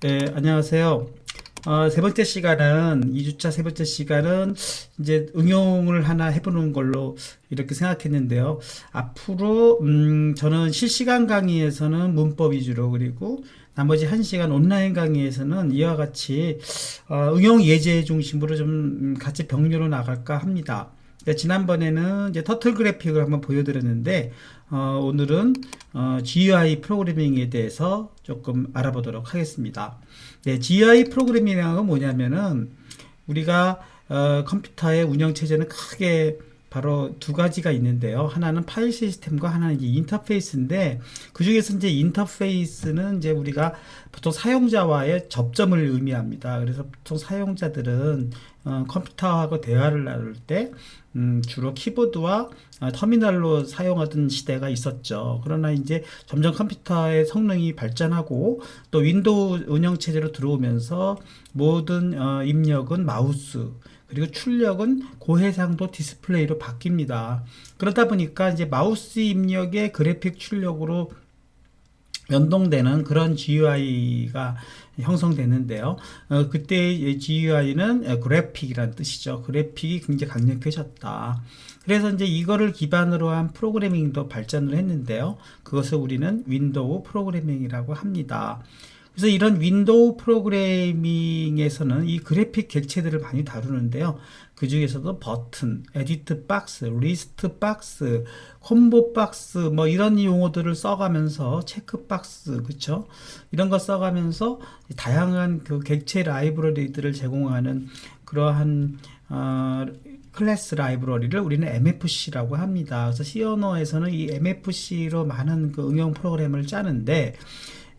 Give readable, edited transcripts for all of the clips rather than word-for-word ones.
네, 안녕하세요. 세 번째 시간은, 2주차 세 번째 시간은 이제 응용을 하나 해보는 걸로 이렇게 생각했는데요. 앞으로, 저는 실시간 강의에서는 문법 위주로, 그리고 나머지 1시간 온라인 강의에서는 이와 같이, 응용 예제 중심으로 좀 같이 병료로 나갈까 합니다. 지난번에는 이제 터틀 그래픽을 한번 보여드렸는데, 오늘은 GUI 프로그래밍에 대해서 조금 알아보도록 하겠습니다. 네, GUI 프로그래밍이라는 건 뭐냐면은 우리가 컴퓨터의 운영 체제는 크게 바로 두 가지가 있는데요. 하나는 파일 시스템과 하나는 이제 인터페이스인데, 그 중에서 이제 인터페이스는 이제 우리가 보통 사용자와의 접점을 의미합니다. 그래서 보통 사용자들은 컴퓨터하고 대화를 나눌 때 주로 키보드와 터미널로 사용하던 시대가 있었죠. 그러나 이제 점점 컴퓨터의 성능이 발전하고 또 윈도우 운영체제로 들어오면서 모든 입력은 마우스, 그리고 출력은 고해상도 디스플레이로 바뀝니다. 그러다 보니까 이제 마우스 입력의 그래픽 출력으로 연동되는 그런 GUI가 형성되는데요. 그때 GUI는 그래픽이라는 뜻이죠. 그래픽이 굉장히 강력해졌다. 그래서 이제 이거를 기반으로 한 프로그래밍도 발전을 했는데요. 그것을 우리는 윈도우 프로그래밍이라고 합니다. 그래서 이런 윈도우 프로그래밍에서는 이 그래픽 객체들을 많이 다루는데요. 그 중에서도 버튼, 에디트 박스, 리스트 박스, 콤보 박스, 뭐 이런 용어들을 써가면서 체크 박스, 그쵸? 이런 거 써가면서 다양한 그 객체 라이브러리들을 제공하는 그러한 클래스 라이브러리를 우리는 MFC라고 합니다. 그래서 C 언어에서는 이 MFC로 많은 그 응용 프로그램을 짜는데,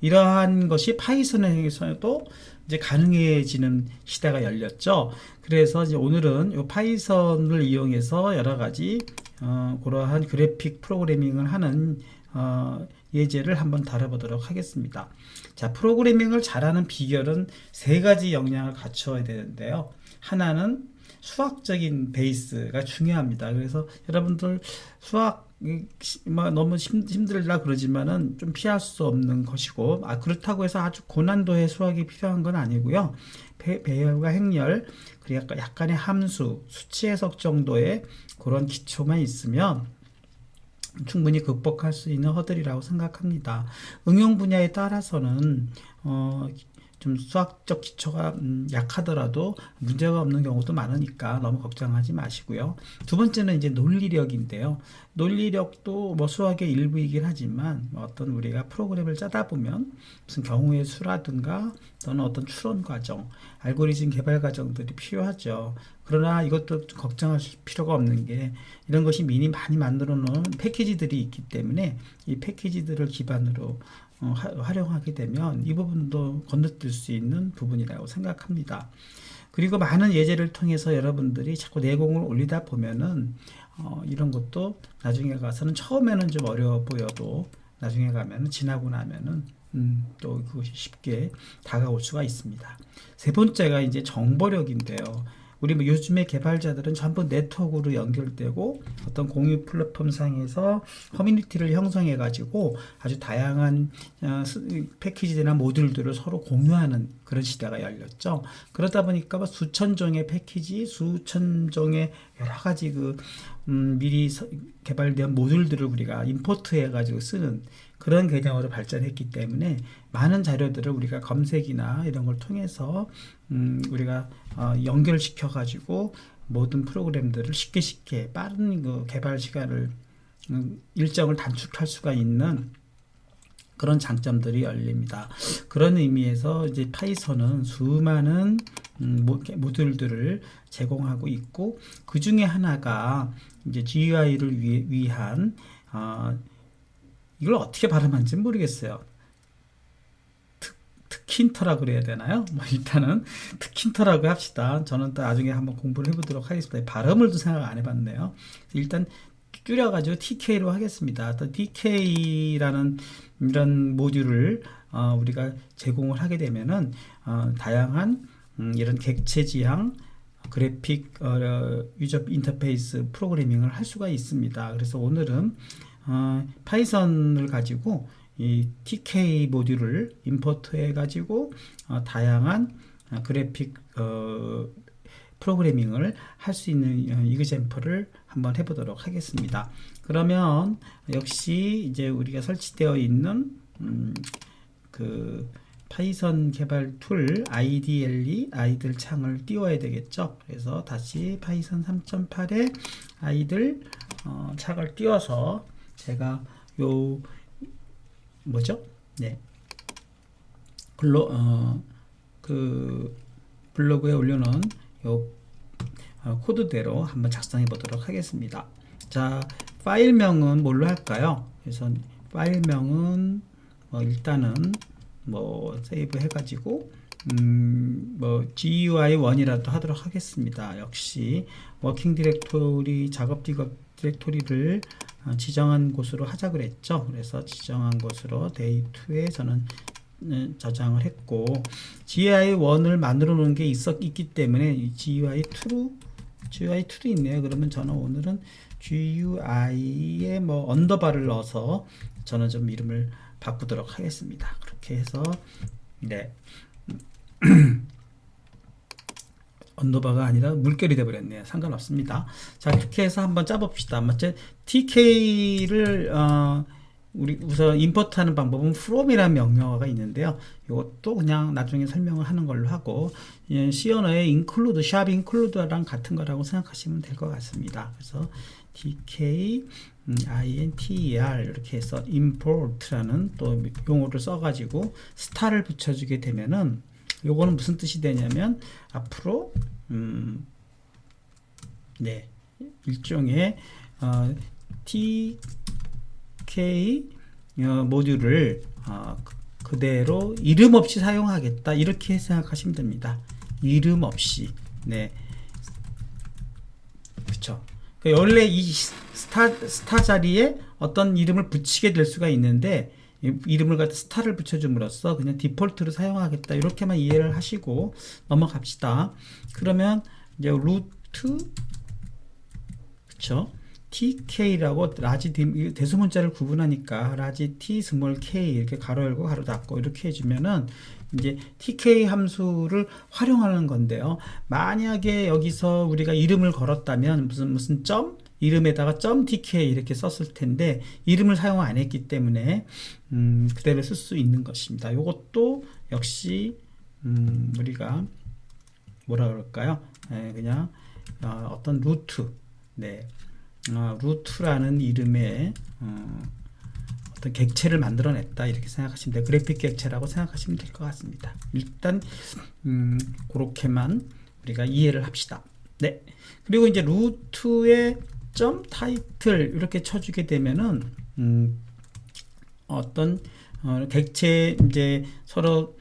이러한 것이 파이썬에서도 이제 가능해지는 시대가 열렸죠. 그래서 이제 오늘은 이 파이썬을 이용해서 여러 가지 그러한 그래픽 프로그래밍을 하는 예제를 한번 다뤄보도록 하겠습니다. 자, 프로그래밍을 잘하는 비결은 세 가지 역량을 갖춰야 되는데요. 하나는 수학적인 베이스가 중요합니다. 그래서 여러분들 수학 너무 힘들다 그러지만은 좀 피할 수 없는 것이고, 그렇다고 해서 아주 고난도의 수학이 필요한 건 아니고요. 배열과 행렬, 그리고 약간의 함수, 수치 해석 정도의 그런 기초만 있으면 충분히 극복할 수 있는 허들이라고 생각합니다. 응용 분야에 따라서는 좀 수학적 기초가 약하더라도 문제가 없는 경우도 많으니까 너무 걱정하지 마시고요. 두 번째는 이제 논리력인데요. 논리력도 뭐 수학의 일부이긴 하지만 어떤 우리가 프로그램을 짜다 보면 무슨 경우의 수라든가 또는 어떤 추론 과정, 알고리즘 개발 과정들이 필요하죠. 그러나 이것도 걱정할 필요가 없는 게, 이런 것이 미리 많이 만들어 놓은 패키지들이 있기 때문에 이 패키지들을 기반으로 활용하게 되면 이 부분도 건너뛸 수 있는 부분이라고 생각합니다. 그리고 많은 예제를 통해서 여러분들이 자꾸 내공을 올리다 보면은 이런 것도 나중에 가서는 처음에는 좀 어려워 보여도 나중에 가면은 지나고 나면은 또 그것이 쉽게 다가올 수가 있습니다. 세 번째가 이제 정보력인데요. 우리 뭐 요즘에 개발자들은 전부 네트워크로 연결되고 어떤 공유 플랫폼 상에서 커뮤니티를 형성해 가지고 아주 다양한 패키지나 모듈들을 서로 공유하는 그런 시대가 열렸죠. 그러다 보니까 뭐 수천 종의 패키지, 수천 종의 여러 가지 미리 개발된 모듈들을 우리가 임포트해 가지고 쓰는 그런 개념으로 발전했기 때문에 많은 자료들을 우리가 검색이나 이런 걸 통해서 우리가 연결시켜 가지고 모든 프로그램들을 쉽게 빠른 그 개발 시간을 일정을 단축할 수가 있는 그런 장점들이 열립니다. 그런 의미에서 이제 파이썬은 수많은 모듈들을 제공하고 있고, 그 중에 하나가 이제 GUI를 위한 이걸 어떻게 발음하는지 모르겠어요. 특킨터라고 그래야 되나요? 뭐 일단은 특킨터라고 합시다. 저는 또 나중에 한번 공부를 해보도록 하겠습니다. 발음을도 생각 안 해봤네요. 일단 줄여가지고 TK로 하겠습니다. 또 TK라는 이런 모듈을 우리가 제공을 하게 되면은 다양한 이런 객체 지향 그래픽 유저 인터페이스 프로그래밍을 할 수가 있습니다. 그래서 오늘은 파이썬을 가지고 이 TK 모듈을 임포트 해가지고 다양한 그래픽 프로그래밍을 할 수 있는 이그젬플을 한번 해보도록 하겠습니다. 그러면 역시 이제 우리가 설치되어 있는 그 파이썬 개발 툴 IDLE 아이들 창을 띄워야 되겠죠. 그래서 다시 파이썬 3.8에 아이들 창을 띄워서 제가 요 뭐죠? 네. 그 블로그에 올려놓은 요 코드대로 한번 작성해 보도록 하겠습니다. 자, 파일명은 뭘로 할까요? 그래서 파일명은 일단은 세이브 해가지고 GUI1이라도 하도록 하겠습니다. 역시 워킹 디렉토리, 작업 디렉토리를 지정한 곳으로 하자 그랬죠. 그래서 지정한 곳으로 day2에 저는 저장을 했고, GUI1을 만들어 놓은 게 있기 때문에 GUI2도 있네요. 그러면 저는 오늘은 GUI에 언더바를 넣어서 저는 좀 이름을 바꾸도록 하겠습니다. 그렇게 해서 네. 언더바가 아니라 물결이 되어버렸네요. 상관없습니다. 자, 이렇게 해서 한번 짜봅시다. 맞죠? TK를 우리 우선 임포트하는 방법은 from이라는 명령어가 있는데요. 이것도 그냥 나중에 설명을 하는 걸로 하고, C 언어의 include, 샵 include랑 같은 거라고 생각하시면 될 것 같습니다. 그래서 tk inter 이렇게 해서 import라는 또 용어를 써가지고 스타를 붙여주게 되면은 요거는 무슨 뜻이 되냐면 앞으로 네, 일종의 TK 모듈을 그대로 이름 없이 사용하겠다, 이렇게 생각하시면 됩니다. 이름 없이. 네, 그렇죠. 원래 이 스타 자리에 어떤 이름을 붙이게 될 수가 있는데, 이름을 갖다 스타를 붙여줌으로써 그냥 디폴트로 사용하겠다, 이렇게만 이해를 하시고 넘어갑시다. 그러면 이제 루트, 그쵸? TK라고 라지 대소문자를 구분하니까 라지 T, 스몰 K 이렇게 가로 열고 가로 닫고 이렇게 해주면은 이제 TK 함수를 활용하는 건데요. 만약에 여기서 우리가 이름을 걸었다면 무슨 점 이름에다가 .tk 이렇게 썼을 텐데 이름을 사용 안 했기 때문에 그대로 쓸 수 있는 것입니다. 이것도 역시 우리가 뭐라 그럴까요? 네, 그냥 어떤 루트, 네, 루트라는 이름의 어떤 객체를 만들어냈다, 이렇게 생각하시면 돼요. 그래픽 객체라고 생각하시면 될 것 같습니다. 일단 그렇게만 우리가 이해를 합시다. 네. 그리고 이제 루트에 점 타이틀 이렇게 쳐주게 되면은 어떤 객체 이제 서로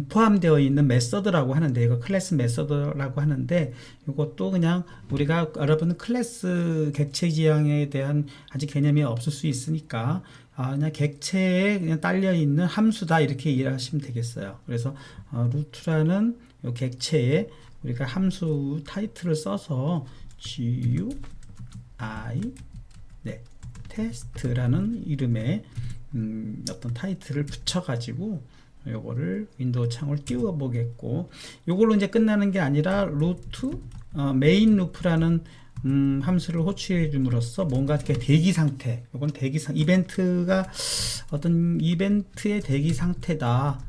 포함되어 있는 메서드라고 하는데, 이거 클래스 메서드라고 하는데, 이것도 그냥 우리가 여러분 클래스 객체 지향에 대한 아직 개념이 없을 수 있으니까 그냥 객체에 그냥 딸려 있는 함수다, 이렇게 이해하시면 되겠어요. 그래서 루트라는 이 객체에 우리가 함수 타이틀을 써서 GUI 네, 테스트라는 이름의 어떤 타이틀을 붙여가지고 요거를 윈도우 창을 띄워 보겠고, 요걸로 이제 끝나는 게 아니라 루트 메인 루프라는 함수를 호출해 줌으로써 뭔가 이렇게 대기 상태, 요건 이벤트가 어떤 이벤트의 대기 상태다.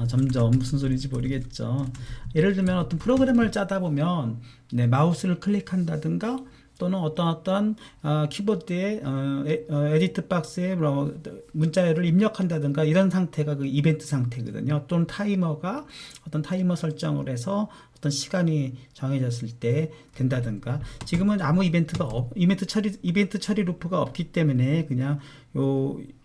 점점 무슨 소리인지 모르겠죠. 예를 들면 어떤 프로그램을 짜다 보면 네, 마우스를 클릭한다든가 또는 어떤 키보드에 에디트 박스에 문자열을 입력한다든가 이런 상태가 그 이벤트 상태거든요. 또는 타이머가 어떤 타이머 설정을 해서 어떤 시간이 정해졌을 때 된다든가. 지금은 아무 이벤트 처리 루프가 없기 때문에 그냥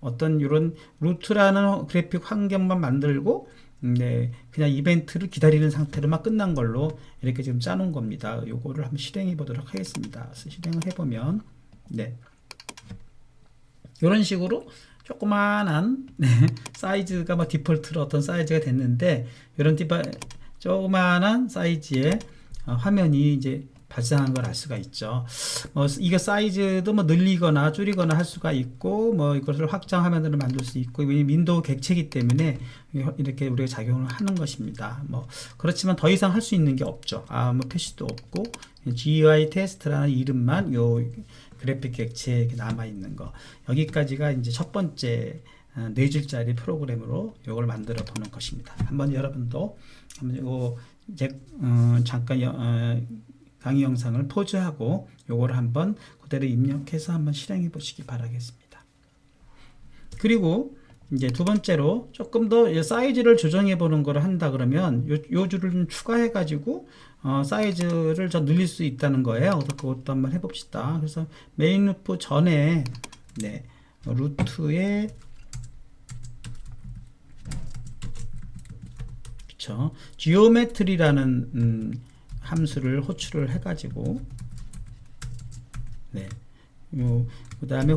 어떤 이런 루트라는 그래픽 환경만 만들고 네, 그냥 이벤트를 기다리는 상태로만 끝난 걸로 이렇게 지금 짜놓은 겁니다. 요거를 한번 실행해 보도록 하겠습니다. 실행을 해보면, 네, 이런 식으로 조그만한 네, 사이즈가 디폴트로 어떤 사이즈가 됐는데, 이런 조그만한 사이즈의 화면이 이제 발생한 걸 알 수가 있죠. 이거 사이즈도 뭐 늘리거나 줄이거나 할 수가 있고, 뭐 이것을 확장 화면으로 만들 수 있고, 윈도우 객체이기 때문에 이렇게 우리가 작용을 하는 것입니다. 뭐 그렇지만 더 이상 할 수 있는 게 없죠. 아무 표시도 없고 GUI 테스트라는 이름만 요 그래픽 객체에 남아 있는 거. 여기까지가 이제 첫 번째 4줄짜리 프로그램으로 이걸 만들어 보는 것입니다. 한번 여러분도 한번 이거 잠깐 강의 영상을 포즈하고 요거를 한번 그대로 입력해서 한번 실행해 보시기 바라겠습니다. 그리고 이제 두 번째로 조금 더 사이즈를 조정해 보는 걸 한다 그러면 요 줄을 좀 추가해 가지고 사이즈를 더 늘릴 수 있다는 거예요. 그래서 그것도 한번 해봅시다. 그래서 메인 루프 전에 루트에 그쵸 지오메트리라는 함수를 호출을 해가지고 그 다음에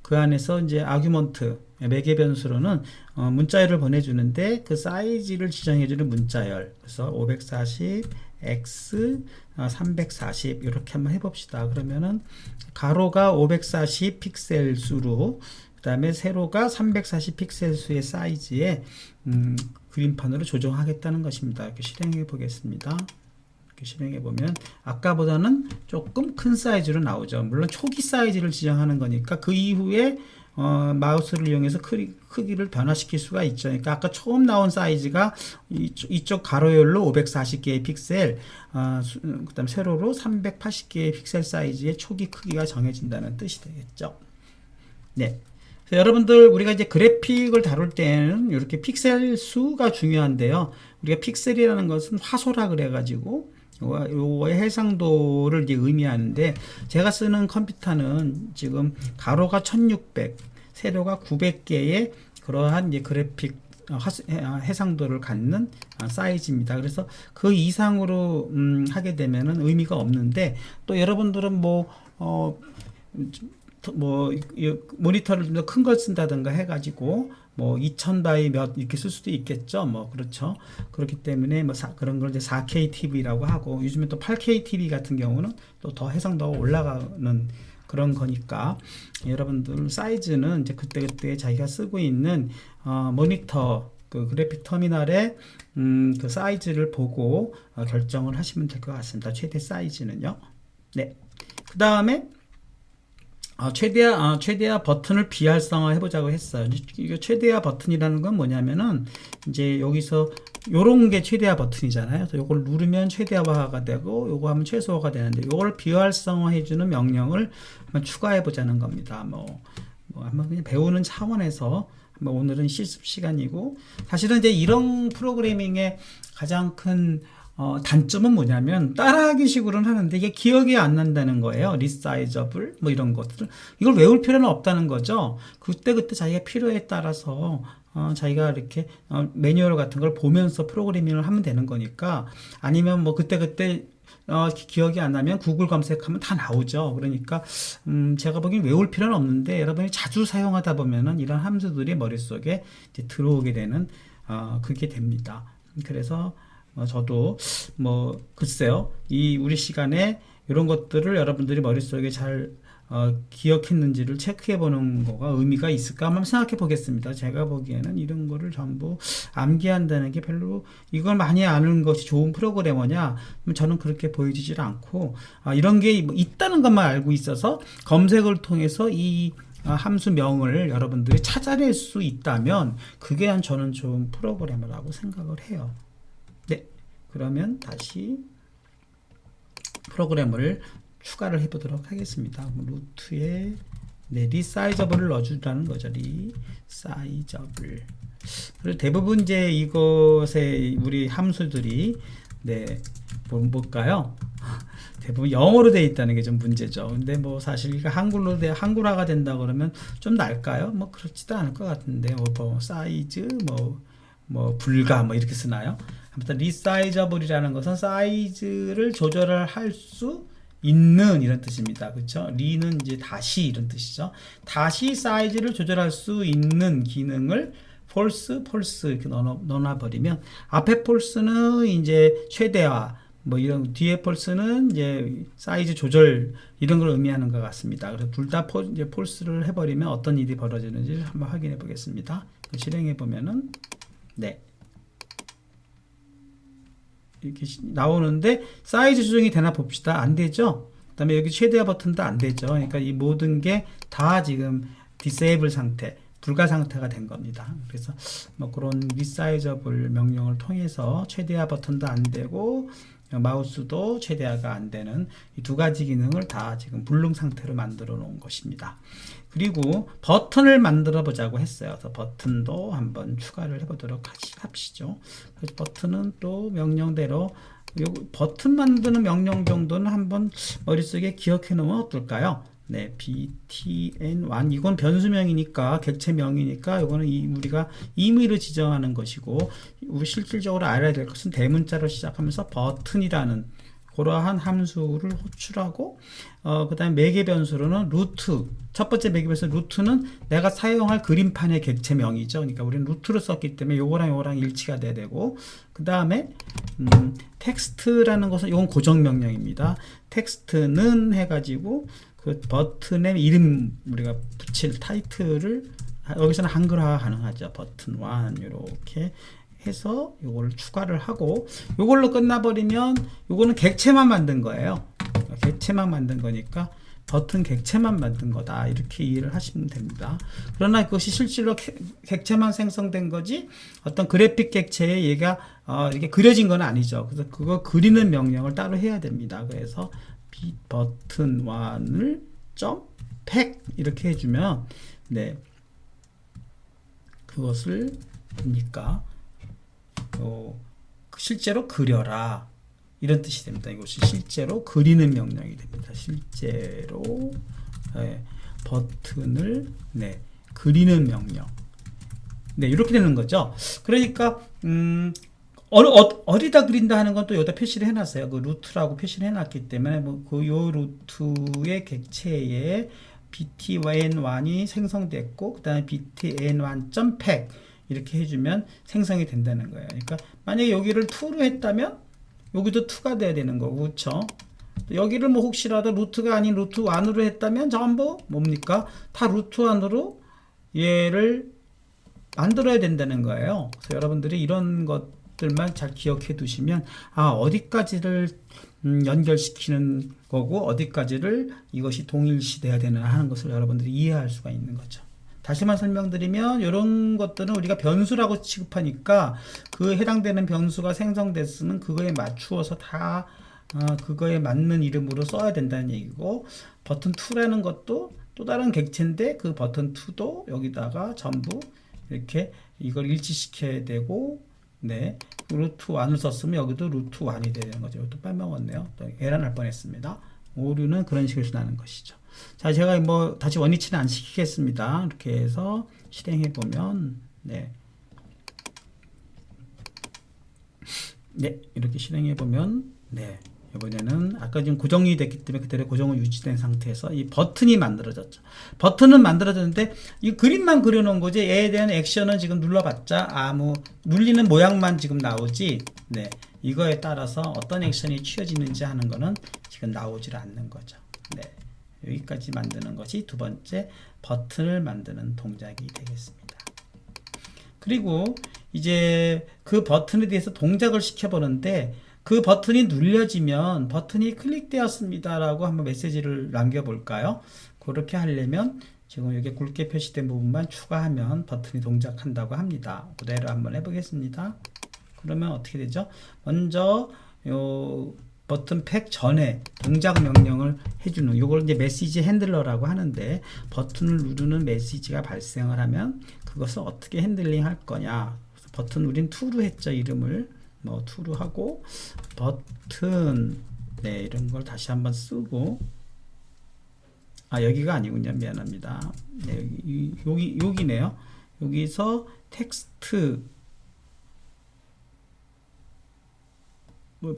그 안에서 이제 아규먼트 매개 변수로는 문자열을 보내주는데 그 사이즈를 지정해주는 문자열 그래서 540 x 340 이렇게 한번 해봅시다. 그러면은 가로가 540 픽셀 수로 그 다음에 세로가 340 픽셀 수의 사이즈에 그림판으로 조정하겠다는 것입니다. 이렇게 실행해 보겠습니다. 실행해 보면 아까보다는 조금 큰 사이즈로 나오죠. 물론 초기 사이즈를 지정하는 거니까 그 이후에 마우스를 이용해서 크기를 변화시킬 수가 있죠. 그러니까 아까 처음 나온 사이즈가 이쪽 가로열로 540개의 픽셀, 그 다음 세로로 380개의 픽셀 사이즈의 초기 크기가 정해진다는 뜻이 되겠죠. 네. 여러분들 우리가 이제 그래픽을 다룰 때는 이렇게 픽셀 수가 중요한데요. 우리가 픽셀이라는 것은 화소라 그래가지고 요거의 해상도를 이제 의미하는데 제가 쓰는 컴퓨터는 지금 가로가 1600, 세로가 900개의 그러한 이제 그래픽 해상도를 갖는 사이즈입니다. 그래서 그 이상으로 하게 되면은 의미가 없는데 또 여러분들은 모니터를 좀 더 큰 걸 쓴다든가 해가지고 2000바이 몇 이렇게 쓸 수도 있겠죠. 그렇죠. 그렇기 때문에 그런 걸 이제 4K TV라고 하고 요즘에 또 8K TV 같은 경우는 또 더 해상도가 올라가는 그런 거니까 여러분들 사이즈는 이제 그때그때 자기가 쓰고 있는 모니터 그 그래픽 터미널의 그 사이즈를 보고 결정을 하시면 될 것 같습니다. 최대 사이즈는요. 네. 그 다음에 최대화 버튼을 비활성화 해보자고 했어요. 이거 최대화 버튼이라는 건 뭐냐면은 이제 여기서 요런 게 최대화 버튼이잖아요. 그래서 요걸 누르면 최대화가 되고 요거 하면 최소화가 되는데 요걸 비활성화 해주는 명령을 한번 추가해 보자는 겁니다. 한번 그냥 배우는 차원에서 오늘은 실습 시간이고 사실은 이제 이런 프로그래밍의 가장 큰 단점은 뭐냐면 따라하기 식으로는 하는데 이게 기억이 안 난다는 거예요. 리사이저블 이런 것들 이걸 외울 필요는 없다는 거죠. 그때 자기가 필요에 따라서 자기가 이렇게 매뉴얼 같은 걸 보면서 프로그래밍을 하면 되는 거니까 아니면 그때 기억이 안 나면 구글 검색하면 다 나오죠. 그러니까 제가 보기엔 외울 필요는 없는데 여러분이 자주 사용하다 보면은 이런 함수들이 머릿속에 이제 들어오게 되는 그게 됩니다. 그래서 저도 글쎄요 우리 시간에 이런 것들을 여러분들이 머릿속에 잘 기억했는지를 체크해 보는 거가 의미가 있을까 한번 생각해 보겠습니다. 제가 보기에는 이런 거를 전부 암기한다는 게 별로 이걸 많이 아는 것이 좋은 프로그래머냐 저는 그렇게 보여지질 않고 이런 게 있다는 것만 알고 있어서 검색을 통해서 이 함수명을 여러분들이 찾아낼 수 있다면 그게 저는 좋은 프로그래머라고 생각을 해요. 네, 그러면 다시 프로그램을 추가를 해보도록 하겠습니다. 루트에 리사이저블을 넣어주라는 거죠. 리사이저블. 그리고 대부분 이제 이것의 우리 함수들이 뭘까요? 대부분 영어로 되어 있다는 게 좀 문제죠. 근데 사실 이거 한글화가 된다 그러면 좀 나을까요? 그렇지도 않을 것 같은데 사이즈 불가 이렇게 쓰나요? 아무튼 리사이저블이라는 것은 사이즈를 조절을 할 수 있는 이런 뜻입니다. 그렇죠? 리는 이제 다시 이런 뜻이죠. 다시 사이즈를 조절할 수 있는 기능을 false 이렇게 넣어버리면 앞에 false는 이제 최대화 뭐 이런 뒤에 폴스는 이제 사이즈 조절 이런 걸 의미하는 것 같습니다. 그래서 둘 다 이제 폴스를 해버리면 어떤 일이 벌어지는지 한번 확인해 보겠습니다. 실행해 보면은 네. 이렇게 나오는데 사이즈 조정이 되나 봅시다. 안 되죠. 그 다음에 여기 최대화 버튼도 안 되죠. 그러니까 이 모든 게 다 지금 디세이블 상태, 불가 상태가 된 겁니다. 그래서 뭐 그런 리사이저블 명령을 통해서 최대화 버튼도 안 되고 마우스도 최대화가 안 되는 이 두 가지 기능을 다 지금 불능 상태로 만들어 놓은 것입니다. 그리고 버튼을 만들어 보자고 했어요. 그래서 버튼도 한번 추가를 해보도록 합시죠. 그래서 버튼은 또 명령대로 요 버튼 만드는 명령 정도는 한번 머릿속에 기억해 놓으면 어떨까요? 네, btn1 이건 변수명이니까 객체명이니까 이거는 우리가 임의로 지정하는 것이고 우리 실질적으로 알아야 될 것은 대문자로 시작하면서 버튼이라는 그러한 함수를 호출하고 그 다음에 매개 변수로는 루트 첫 번째 매개 변수 루트는 내가 사용할 그림판의 객체명이죠. 그러니까 우리는 루트를 썼기 때문에 요거랑 일치가 돼야 되고 그 다음에 텍스트라는 것은 이건 고정 명령입니다. 텍스트는 해가지고 그 버튼의 이름 우리가 붙일 타이틀을 여기서는 한글화 가능하죠. 버튼 1 이렇게 해서 요걸 추가를 하고 요걸로 끝나버리면 요거는 객체만 만든 거예요. 객체만 만든 거니까 버튼 객체만 만든 거다 이렇게 이해를 하시면 됩니다. 그러나 그것이 실질로 객체만 생성된 거지 어떤 그래픽 객체에 얘가 이렇게 그려진 건 아니죠. 그래서 그거 그리는 명령을 따로 해야 됩니다. 그래서 버튼 1을 .팩 이렇게 해주면 네 그것을 뭡니까 실제로 그려라 이런 뜻이 됩니다. 이것이 실제로 그리는 명령이 됩니다. 실제로 버튼을 그리는 명령 이렇게 되는 거죠. 그러니까 어디다 그린다 하는 건 또 여기다 표시를 해놨어요. 그 루트라고 표시를 해놨기 때문에 요 루트의 객체에 btn1이 생성됐고 그 다음에 btn1.pack 이렇게 해주면 생성이 된다는 거예요. 그러니까 만약에 여기를 2로 했다면 여기도 2가 돼야 되는 거고 그렇죠? 여기를 뭐 혹시라도 루트가 아닌 루트 1으로 했다면 전부 뭡니까? 다 루트 1으로 얘를 만들어야 된다는 거예요. 그래서 여러분들이 이런 것들만 잘 기억해 두시면 어디까지를 연결시키는 거고 어디까지를 이것이 동일시 돼야 되나 하는 것을 여러분들이 이해할 수가 있는 거죠. 다시만 설명드리면 이런 것들은 우리가 변수라고 취급하니까 그 해당되는 변수가 생성됐으면 그거에 맞추어서 다 그거에 맞는 이름으로 써야 된다는 얘기고 버튼 2라는 것도 또 다른 객체인데 그 버튼 2도 여기다가 전부 이렇게 이걸 일치시켜야 되고 루트 1을 썼으면 여기도 루트 1이 되는 거죠. 이것도 빼먹었네요. 또 에러 날 뻔했습니다. 오류는 그런 식으로 나는 것이죠. 자, 제가 뭐 다시 원위치는 안 시키겠습니다. 이렇게 해서 실행해 보면 이렇게 실행해 보면 이번에는 아까 지금 고정이 됐기 때문에 그대로 고정은 유지된 상태에서 이 버튼이 만들어졌죠. 버튼은 만들어졌는데 이 그림만 그려놓은 거지 얘에 대한 액션은 지금 눌러봤자 아무 눌리는 모양만 지금 나오지 이거에 따라서 어떤 액션이 취해지는지 하는 거는 지금 나오질 않는 거죠. 여기까지 만드는 것이 두 번째 버튼을 만드는 동작이 되겠습니다. 그리고 이제 그 버튼에 대해서 동작을 시켜보는데 그 버튼이 눌려지면 버튼이 클릭되었습니다 라고 한번 메시지를 남겨볼까요? 그렇게 하려면 지금 여기 굵게 표시된 부분만 추가하면 버튼이 동작한다고 합니다. 그대로 한번 해보겠습니다. 그러면 어떻게 되죠? 먼저 버튼 팩 전에 동작 명령을 해주는 요걸 이제 메시지 핸들러라고 하는데 버튼을 누르는 메시지가 발생을 하면 그것을 어떻게 핸들링 할 거냐. 그래서 버튼 우린 2로 했죠. 이름을 2로 하고 버튼 이런 걸 다시 한번 쓰고 여기가 아니군요. 미안합니다. 여기네요. 여기서 텍스트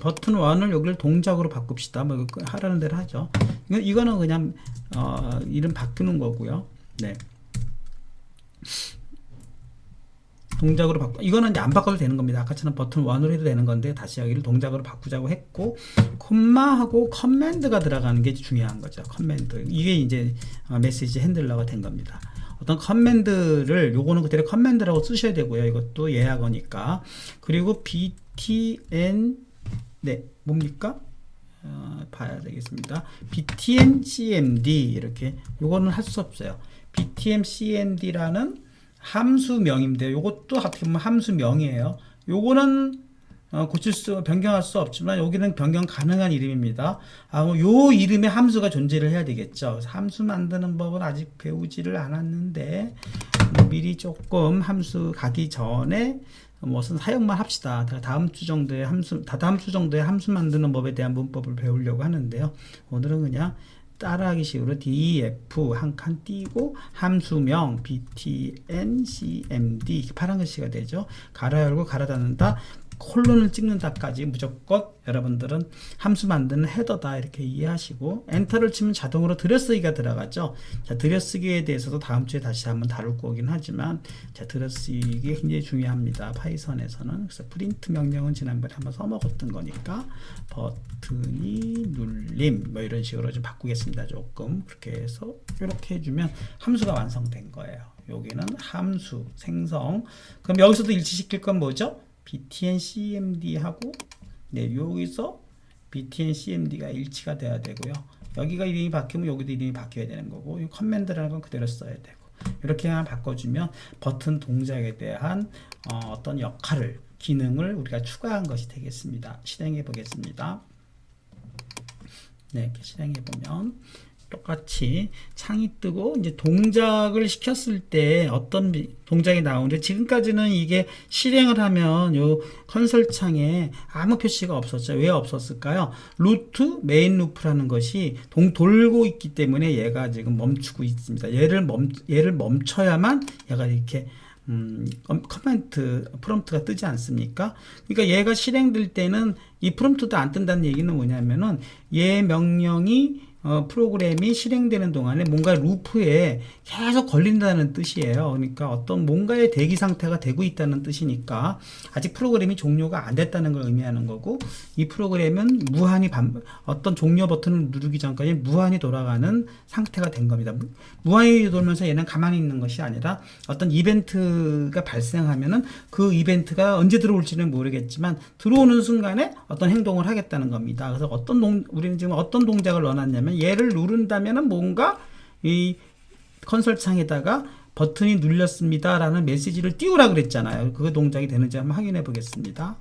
버튼 1을 여기를 동작으로 바꿉시다. 하라는 대로 하죠. 이거는 그냥 이름 바꾸는 거고요. 동작으로 바꾸 이거는 이제 안 바꿔도 되는 겁니다. 아까처럼 버튼 1으로 해도 되는 건데 다시 여기를 동작으로 바꾸자고 했고 콤마하고 커맨드가 들어가는 게 중요한 거죠. 커맨드 이게 이제 메시지 핸들러가 된 겁니다. 어떤 커맨드를 요거는 그대로 커맨드라고 쓰셔야 되고요. 이것도 예약어니까. 그리고 btn 네 뭡니까? 봐야 되겠습니다. btn cmd 이렇게 요거는 할 수 없어요. btn cmd라는 함수명인데 요것도 어떻게 보면 함수명이에요. 요거는 변경할 수 없지만 여기는 변경 가능한 이름입니다. 요 이름의 함수가 존재를 해야 되겠죠. 함수 만드는 법은 아직 배우지를 않았는데 미리 조금 함수 가기 전에 무슨 사용만 합시다. 다음 주 정도에 다다음 주 정도에 함수 만드는 법에 대한 문법을 배우려고 하는데요. 오늘은 그냥 따라하기 식으로 def 한 칸 띄고 함수명 btn cmd 파란 글씨가 되죠. 가로 열고 가로 닫는다. 콜론을 찍는다까지 무조건 여러분들은 함수 만드는 헤더다 이렇게 이해하시고 엔터를 치면 자동으로 들여쓰기가 들어가죠. 자, 들여쓰기에 대해서도 다음 주에 다시 한번 다룰 거긴 하지만 자, 들여쓰기 굉장히 중요합니다. 파이썬에서는. 그래서 프린트 명령은 지난번에 한번 써먹었던 거니까 버튼이 눌림 뭐 이런 식으로 좀 바꾸겠습니다. 조금 그렇게 해서 이렇게 해주면 함수가 완성된 거예요. 여기는 함수 생성. 그럼 여기서도 일치시킬 건 뭐죠? btn cmd 하고 네 여기서 btn cmd가 일치가 돼야 되고요. 여기가 이름이 바뀌면 여기도 이름이 바뀌어야 되는 거고 이 커맨드라는 건 그대로 써야 되고 이렇게 하나 바꿔주면 버튼 동작에 대한 어떤 역할을 기능을 우리가 추가한 것이 되겠습니다. 실행해 보겠습니다. 네 이렇게 실행해 보면 똑같이 창이 뜨고 이제 동작을 시켰을 때 어떤 동작이 나오는데 지금까지는 이게 실행을 하면 요 컨솔 창에 아무 표시가 없었죠. 왜 없었을까요? 루트 메인 루프라는 것이 돌고 있기 때문에 얘가 지금 멈추고 있습니다. 얘를 멈춰야만 얘가 이렇게 커맨드 프롬프트가 뜨지 않습니까? 그러니까 얘가 실행될 때는 이 프롬프트도 안 뜬다는 얘기는 뭐냐면은 얘 명령이 프로그램이 실행되는 동안에 뭔가 루프에 계속 걸린다는 뜻이에요. 그러니까 어떤 뭔가의 대기 상태가 되고 있다는 뜻이니까 아직 프로그램이 종료가 안 됐다는 걸 의미하는 거고 이 프로그램은 무한히 어떤 종료 버튼을 누르기 전까지 무한히 돌아가는 상태가 된 겁니다. 무한히 돌면서 얘는 가만히 있는 것이 아니라 어떤 이벤트가 발생하면은 그 이벤트가 언제 들어올지는 모르겠지만 들어오는 순간에 어떤 행동을 하겠다는 겁니다. 그래서 우리는 지금 어떤 동작을 넣어놨냐면 얘를 누른다면은 뭔가 이 컨솔 창에다가 버튼이 눌렸습니다 라는 메시지를 띄우라 그랬잖아요. 그 동작이 되는지 한번 확인해 보겠습니다.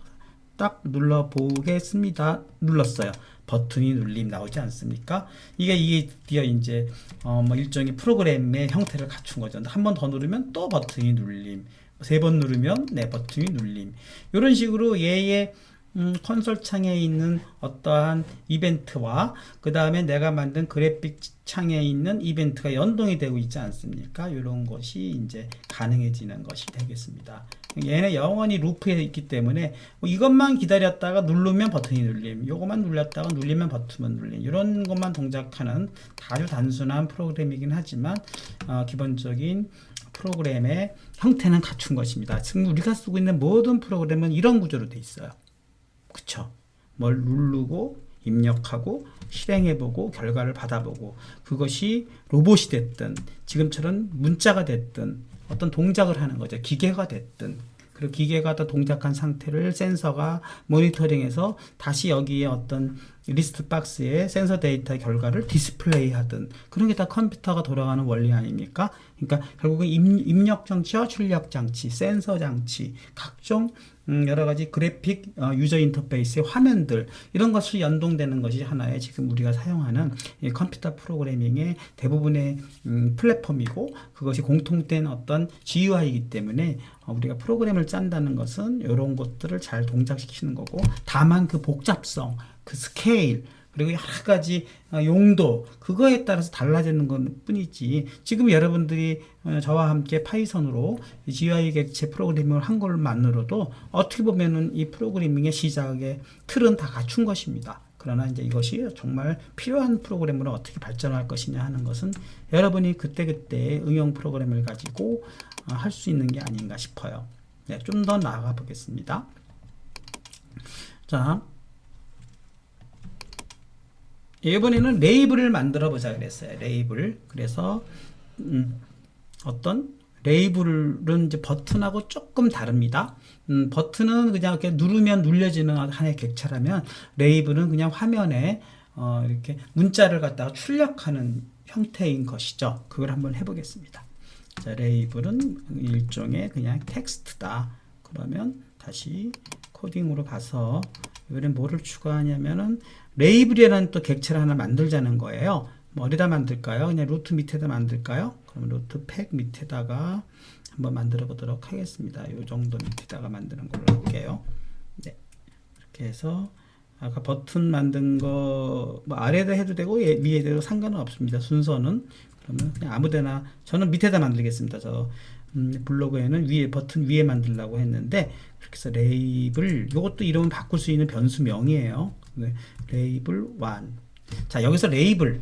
딱 눌러 보겠습니다. 눌렀어요. 버튼이 눌림 나오지 않습니까? 이게 드디어 이제 뭐 일종의 프로그램의 형태를 갖춘 거죠. 한 번 더 누르면 또 버튼이 눌림, 3번 누르면 네 버튼이 눌림. 이런 식으로 얘의 컨솔 창에 있는 어떠한 이벤트와 그 다음에 내가 만든 그래픽 창에 있는 이벤트가 연동이 되고 있지 않습니까? 이런 것이 이제 가능해지는 것이 되겠습니다. 얘는 영원히 루프에 있기 때문에 이것만 기다렸다가 누르면 버튼이 눌림, 이것만 눌렸다가 눌리면 버튼만 눌림, 이런 것만 동작하는 아주 단순한 프로그램이긴 하지만 기본적인 프로그램의 형태는 갖춘 것입니다. 지금 우리가 쓰고 있는 모든 프로그램은 이런 구조로 되어 있어요. 그쵸? 뭘 누르고 입력하고 실행해보고 결과를 받아보고 그것이 로봇이 됐든 지금처럼 문자가 됐든 어떤 동작을 하는 거죠. 기계가 됐든 그리고 기계가 다 동작한 상태를 센서가 모니터링해서 다시 여기에 어떤 리스트 박스에 센서 데이터 결과를 디스플레이 하든 그런 게 다 컴퓨터가 돌아가는 원리 아닙니까? 그러니까 결국은 입력 장치와 출력 장치, 센서 장치, 각종 여러 가지 그래픽 유저 인터페이스의 화면들 이런 것이 연동되는 것이 하나의 지금 우리가 사용하는 이 컴퓨터 프로그래밍의 대부분의 플랫폼이고 그것이 공통된 어떤 GUI이기 때문에 우리가 프로그램을 짠다는 것은 이런 것들을 잘 동작시키는 거고 다만 그 복잡성, 그 스케일 그리고 여러 가지 용도 그거에 따라서 달라지는 것 뿐이지 지금 여러분들이 저와 함께 파이썬으로 GUI 객체 프로그래밍을 한 것만으로도 어떻게 보면은 이 프로그래밍의 시작의 틀은 다 갖춘 것입니다. 그러나 이제 이것이 정말 필요한 프로그램으로 어떻게 발전할 것이냐 하는 것은 여러분이 그때그때 응용 프로그램을 가지고 할 수 있는 게 아닌가 싶어요. 네, 좀 더 나아가 보겠습니다. 자, 이번에는 레이블을 만들어 보자 그랬어요. 레이블. 그래서 어떤 레이블은 이제 버튼하고 조금 다릅니다. 버튼은 그냥 이렇게 누르면 눌려지는 하나의 객체라면 레이블은 그냥 화면에 이렇게 문자를 갖다가 출력하는 형태인 것이죠. 그걸 한번 해보겠습니다. 자, 레이블은 일종의 그냥 텍스트다. 그러면 다시 코딩으로 가서 이번엔 뭐를 추가하냐면은 레이블이라는 또 객체를 하나 만들자는 거예요. 뭐 어디다 만들까요? 그냥 루트 밑에다 만들까요? 그러면 루트 팩 밑에다가 한번 만들어 보도록 하겠습니다. 이 정도 밑에다가 만드는 걸로 할게요. 네. 이렇게 해서 아까 버튼 만든 거 뭐 아래에다 해도 되고 위에 해도 상관은 없습니다. 순서는 그러면 그냥 아무데나 저는 밑에다 만들겠습니다. 저 블로그에는 위에 버튼 위에 만들려고 했는데 그렇게 해서 레이블 이것도 이름은 바꿀 수 있는 변수명이에요. 네. 레이블 1. 자, 여기서 레이블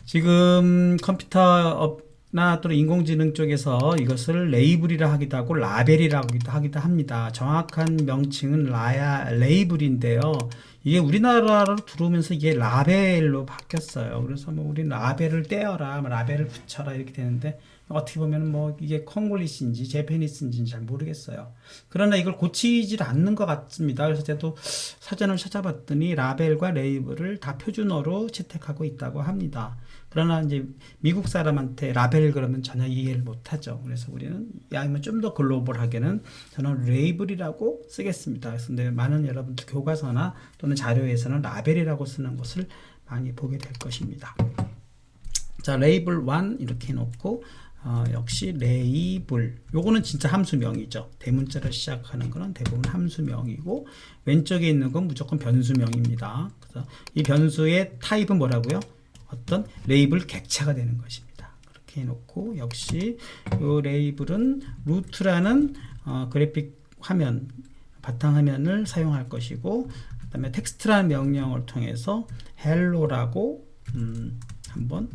지금 컴퓨터나 또는 인공지능 쪽에서 이것을 레이블이라 하기도 하고 라벨이라고 하기도 합니다. 정확한 명칭은 레이블인데요. 이게 우리나라로 들어오면서 이게 라벨로 바뀌었어요. 그래서 뭐 우리 라벨을 떼어라, 라벨을 붙여라 이렇게 되는데 어떻게 보면 뭐 이게 콩글리시인지 제페니스인지 잘 모르겠어요. 그러나 이걸 고치질 않는 것 같습니다. 그래서 저도 사전을 찾아봤더니 라벨과 레이블을 다 표준어로 채택하고 있다고 합니다. 그러나 이제 미국 사람한테 라벨 그러면 전혀 이해를 못하죠. 그래서 우리는 아니면 좀 더 글로벌하게는 저는 레이블이라고 쓰겠습니다. 그래서 많은 여러분들 교과서나 또는 자료에서는 라벨이라고 쓰는 것을 많이 보게 될 것입니다. 자, 레이블 1 이렇게 해놓고 역시 레이블 요거는 진짜 함수명이죠. 대문자를 시작하는 거는 대부분 함수명이고 왼쪽에 있는 건 무조건 변수명입니다. 그래서 이 변수의 타입은 뭐라고요? 어떤 레이블 객체가 되는 것입니다. 그렇게 해놓고 역시 이 레이블은 루트라는 그래픽 화면 바탕화면을 사용할 것이고 그 다음에 텍스트라는 명령을 통해서 hello라고 한번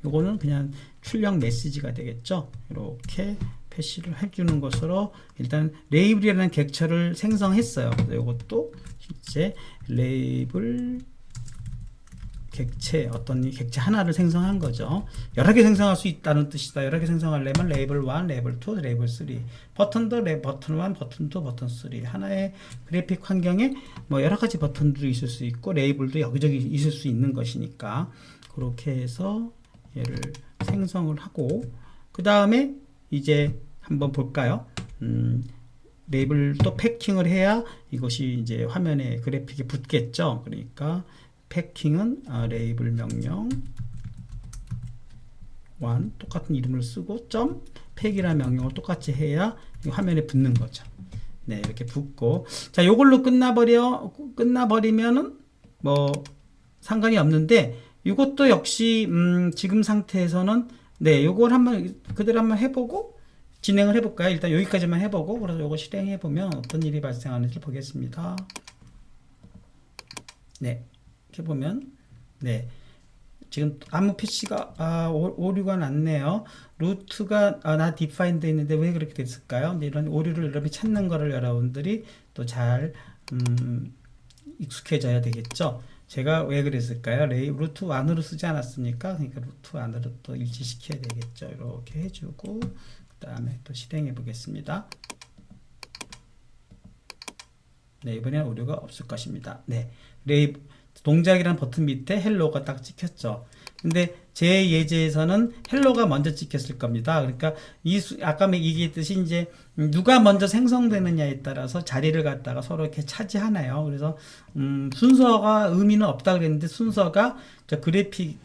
요거는 그냥 출력 메시지가 되겠죠. 이렇게 패시를 해주는 것으로 일단 레이블이라는 객체를 생성했어요. 그래서 이것도 이제 레이블 객체 어떤 객체 하나를 생성한 거죠. 여러 개 생성할 수 있다는 뜻이다. 여러 개 생성하려면 레이블 1, 레이블 2, 레이블 3 버튼도 버튼 1, 버튼 2, 버튼 3 하나의 그래픽 환경에 뭐 여러 가지 버튼들이 있을 수 있고 레이블도 여기저기 있을 수 있는 것이니까 그렇게 해서 얘를 생성을 하고 그 다음에 이제 한번 볼까요? 레이블 또 패킹을 해야 이것이 이제 화면에 그래픽에 붙겠죠. 그러니까 패킹은 레이블 명령 1 똑같은 이름을 쓰고 점 팩이라는 명령을 똑같이 해야 화면에 붙는 거죠. 네, 이렇게 붙고 자, 요걸로 끝나버리면은 뭐 상관이 없는데 이것도 역시 지금 상태에서는 네, 요걸 한번 그대로 한번 해보고 진행을 해볼까요? 일단 여기까지만 해보고 그래서 요거 실행해보면 어떤 일이 발생하는지 보겠습니다. 네, 이렇게 보면 네, 지금 아무 PC가 오류가 났네요. 루트가 나 디파인드 있는데 왜 그렇게 됐을까요? 이런 오류를 여러분이 찾는 거를 여러분들이 또 잘 익숙해져야 되겠죠. 제가 왜 그랬을까요? 루트 1으로 쓰지 않았습니까? 그러니까 루트 1으로 또 일치시켜야 되겠죠. 이렇게 해주고 그 다음에 또 실행해 보겠습니다. 네, 이번에는 오류가 없을 것입니다. 네, 동작이라는 버튼 밑에 헬로가 딱 찍혔죠. 근데 제 예제에서는 헬로가 먼저 찍혔을 겁니다. 그러니까 아까 얘기했듯이 이제 누가 먼저 생성되느냐에 따라서 자리를 갖다가 서로 이렇게 차지하나요. 그래서 순서가 의미는 없다 그랬는데 순서가 저 그래픽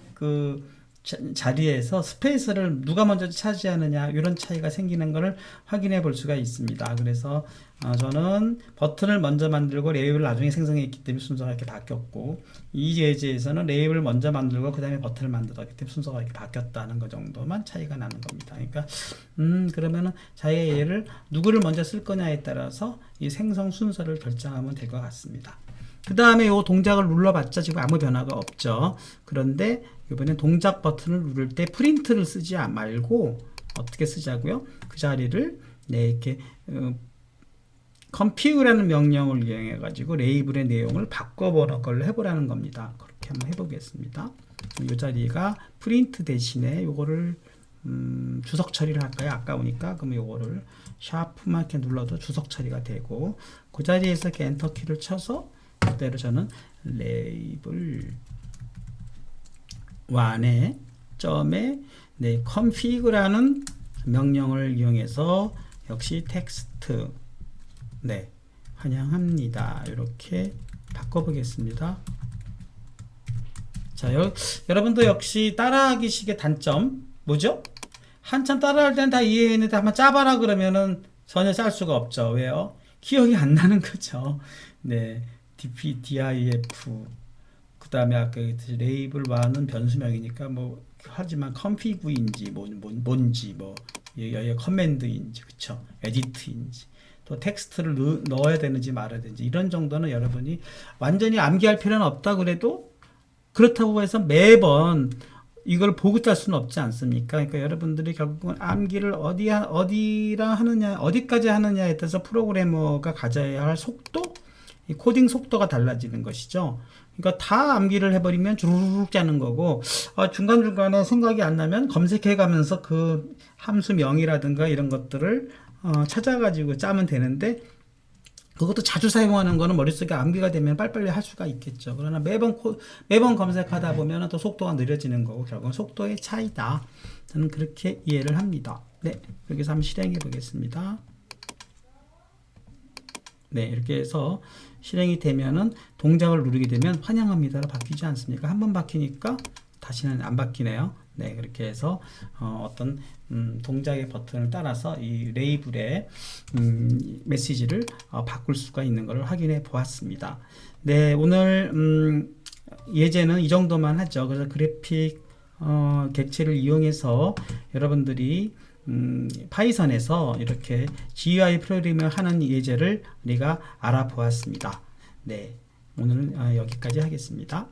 자리에서 스페이스를 누가 먼저 차지하느냐 이런 차이가 생기는 것을 확인해 볼 수가 있습니다. 그래서 저는 버튼을 먼저 만들고 레이블을 나중에 생성했기 때문에 순서가 이렇게 바뀌었고 이 예제에서는 레이블을 먼저 만들고 그 다음에 버튼을 만들었기 때문에 순서가 이렇게 바뀌었다는 것 정도만 차이가 나는 겁니다. 그러니까 그러면은 자의 얘를 누구를 먼저 쓸 거냐에 따라서 이 생성 순서를 결정하면 될 것 같습니다. 그 다음에 이 동작을 눌러봤자 지금 아무 변화가 없죠. 그런데 이번엔 동작 버튼을 누를 때 프린트를 쓰지 말고 어떻게 쓰자고요? 그 자리를 네, 이렇게 configure라는 명령을 이용해 가지고 레이블의 내용을 바꿔보는 걸로 해보라는 겁니다. 그렇게 한번 해보겠습니다. 이 자리가 프린트 대신에 요거를 주석 처리를 할까요? 아까우니까. 그럼 요거를 샤프만 이렇게 눌러도 주석 처리가 되고, 그 자리에서 이렇게 엔터 키를 쳐서 그대로 저는 레이블 1에 점에 네, config라는 명령을 이용해서 역시 텍스트 네, 환영합니다. 이렇게 바꿔보겠습니다. 자, 여러분도 역시 따라하기식의 단점 뭐죠? 한참 따라할 때는 다 이해했는데 한번 짜봐라 그러면은 전혀 짤 수가 없죠. 왜요? 기억이 안 나는 거죠. 네, diff 그 다음에 아까 레이블 1은 변수명이니까 뭐 하지만 config인지 뭔지 뭐 여기 커맨드인지 그쵸? 에디트인지 또 텍스트를 넣어야 되는지 말아야 되는지 이런 정도는 여러분이 완전히 암기할 필요는 없다 그래도 그렇다고 해서 매번 이걸 보고 짤 수는 없지 않습니까? 그러니까 여러분들이 결국은 암기를 어디랑 하느냐, 어디까지 하느냐에 따라서 프로그래머가 가져야 할 속도, 이 코딩 속도가 달라지는 것이죠. 그러니까 다 암기를 해버리면 주르륵 짜는 거고, 중간중간에 생각이 안 나면 검색해 가면서 그 함수명이라든가 이런 것들을 찾아가지고 짜면 되는데, 그것도 자주 사용하는 거는 머릿속에 암기가 되면 빨리빨리 할 수가 있겠죠. 그러나 매번 검색하다 보면 또 속도가 느려지는 거고, 결국은 속도의 차이다. 저는 그렇게 이해를 합니다. 네, 여기서 한번 실행해 보겠습니다. 네, 이렇게 해서 실행이 되면은 동작을 누르게 되면 환영합니다로 바뀌지 않습니까? 한번 바뀌니까 다시는 안 바뀌네요. 네, 그렇게 해서 어떤 동작의 버튼을 따라서 이 레이블의 메시지를 바꿀 수가 있는 것을 확인해 보았습니다. 네, 오늘 예제는 이 정도만 하죠. 그래서 그래픽 객체를 이용해서 여러분들이 파이썬에서 이렇게 GUI 프로그래밍을 하는 예제를 우리가 알아보았습니다. 네, 오늘은 여기까지 하겠습니다.